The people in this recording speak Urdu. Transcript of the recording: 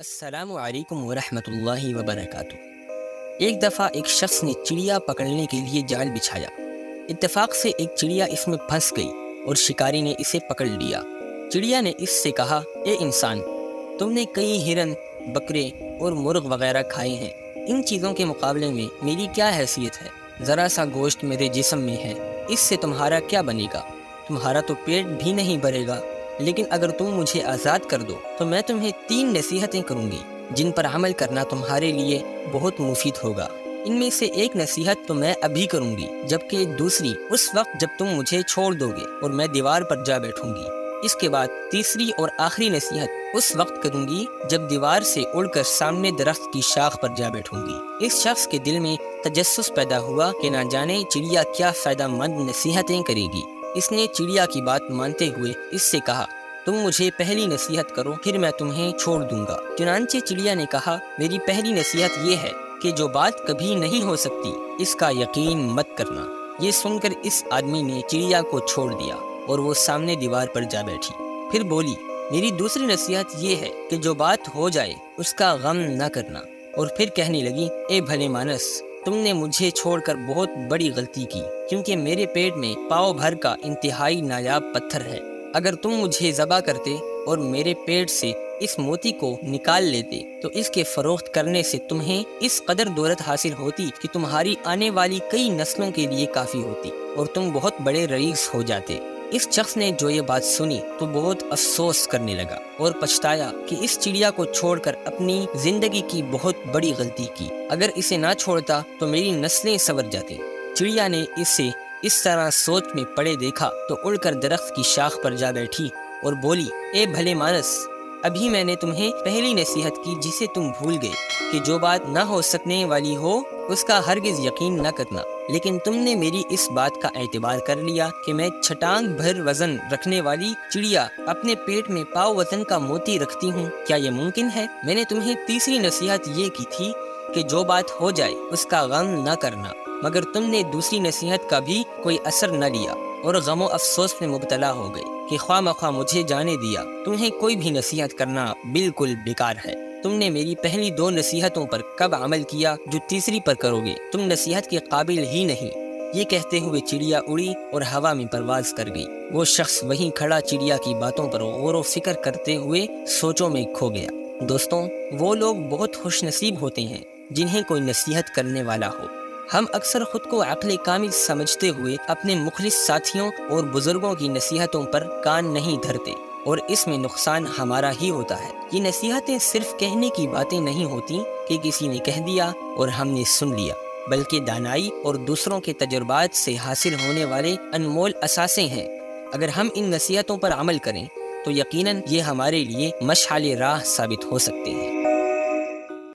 السلام علیکم ورحمۃ اللہ وبرکاتہ۔ ایک دفعہ ایک شخص نے چڑیا پکڑنے کے لیے جال بچھایا۔ اتفاق سے ایک چڑیا اس میں پھنس گئی اور شکاری نے اسے پکڑ لیا۔ چڑیا نے اس سے کہا، اے انسان، تم نے کئی ہرن، بکرے اور مرغ وغیرہ کھائے ہیں، ان چیزوں کے مقابلے میں میری کیا حیثیت ہے؟ ذرا سا گوشت میرے جسم میں ہے، اس سے تمہارا کیا بنے گا؟ تمہارا تو پیٹ بھی نہیں بھرے گا، لیکن اگر تم مجھے آزاد کر دو تو میں تمہیں 3 نصیحتیں کروں گی جن پر عمل کرنا تمہارے لیے بہت مفید ہوگا۔ ان میں سے ایک نصیحت تو میں ابھی کروں گی، جبکہ دوسری اس وقت جب تم مجھے چھوڑ دو گے اور میں دیوار پر جا بیٹھوں گی۔ اس کے بعد تیسری اور آخری نصیحت اس وقت کروں گی جب دیوار سے اڑ کر سامنے درخت کی شاخ پر جا بیٹھوں گی۔ اس شخص کے دل میں تجسس پیدا ہوا کہ نہ جانے چڑیا کیا فائدہ مند نصیحتیں کرے گی۔ اس نے چڑیا کی بات مانتے ہوئے اس سے کہا، تم مجھے پہلی نصیحت کرو، پھر میں تمہیں چھوڑ دوں گا۔ چنانچہ چڑیا نے کہا، میری پہلی نصیحت یہ ہے کہ جو بات کبھی نہیں ہو سکتی اس کا یقین مت کرنا۔ یہ سن کر اس آدمی نے چڑیا کو چھوڑ دیا اور وہ سامنے دیوار پر جا بیٹھی۔ پھر بولی، میری دوسری نصیحت یہ ہے کہ جو بات ہو جائے اس کا غم نہ کرنا۔ اور پھر کہنے لگی، اے بھلے مانس، تم نے مجھے چھوڑ کر بہت بڑی غلطی کی، کیونکہ میرے پیٹ میں پاؤ بھر کا انتہائی نایاب پتھر ہے۔ اگر تم مجھے ذبح کرتے اور میرے پیٹ سے اس موتی کو نکال لیتے تو اس کے فروخت کرنے سے تمہیں اس قدر دولت حاصل ہوتی کہ تمہاری آنے والی کئی نسلوں کے لیے کافی ہوتی اور تم بہت بڑے رئیس ہو جاتے۔ اس شخص نے جو یہ بات سنی تو بہت افسوس کرنے لگا اور پچھتایا کہ اس چڑیا کو چھوڑ کر اپنی زندگی کی بہت بڑی غلطی کی۔ اگر اسے نہ چھوڑتا تو میری نسلیں سنور جاتی۔ چڑیا نے اسے اس طرح سوچ میں پڑے دیکھا تو اڑ کر درخت کی شاخ پر جا بیٹھی اور بولی، اے بھلے مانس، ابھی میں نے تمہیں پہلی نصیحت کی جسے تم بھول گئے کہ جو بات نہ ہو سکنے والی ہو اس کا ہرگز یقین نہ کرنا، لیکن تم نے میری اس بات کا اعتبار کر لیا کہ میں چھٹانگ بھر وزن رکھنے والی چڑیا اپنے پیٹ میں پاؤ وزن کا موتی رکھتی ہوں۔ کیا یہ ممکن ہے؟ میں نے تمہیں تیسری نصیحت یہ کی تھی کہ جو بات ہو جائے اس کا غم نہ کرنا، مگر تم نے دوسری نصیحت کا بھی کوئی اثر نہ لیا اور غم و افسوس میں مبتلا ہو گئے کہ خواہ مخواہ مجھے جانے دیا۔ تمہیں کوئی بھی نصیحت کرنا بالکل بیکار ہے۔ تم نے میری پہلی 2 نصیحتوں پر کب عمل کیا جو تیسری پر کرو گے؟ تم نصیحت کے قابل ہی نہیں۔ یہ کہتے ہوئے چڑیا اڑی اور ہوا میں پرواز کر گئی۔ وہ شخص وہیں کھڑا چڑیا کی باتوں پر غور و فکر کرتے ہوئے سوچوں میں کھو گیا۔ دوستوں، وہ لوگ بہت خوش نصیب ہوتے ہیں جنہیں کوئی نصیحت کرنے والا ہو۔ ہم اکثر خود کو عقل کامل سمجھتے ہوئے اپنے مخلص ساتھیوں اور بزرگوں کی نصیحتوں پر کان نہیں دھرتے اور اس میں نقصان ہمارا ہی ہوتا ہے۔ یہ نصیحتیں صرف کہنے کی باتیں نہیں ہوتی کہ کسی نے کہہ دیا اور ہم نے سن لیا، بلکہ دانائی اور دوسروں کے تجربات سے حاصل ہونے والے انمول اثاثے ہیں۔ اگر ہم ان نصیحتوں پر عمل کریں تو یقیناً یہ ہمارے لیے مشعل راہ ثابت ہو سکتے ہیں۔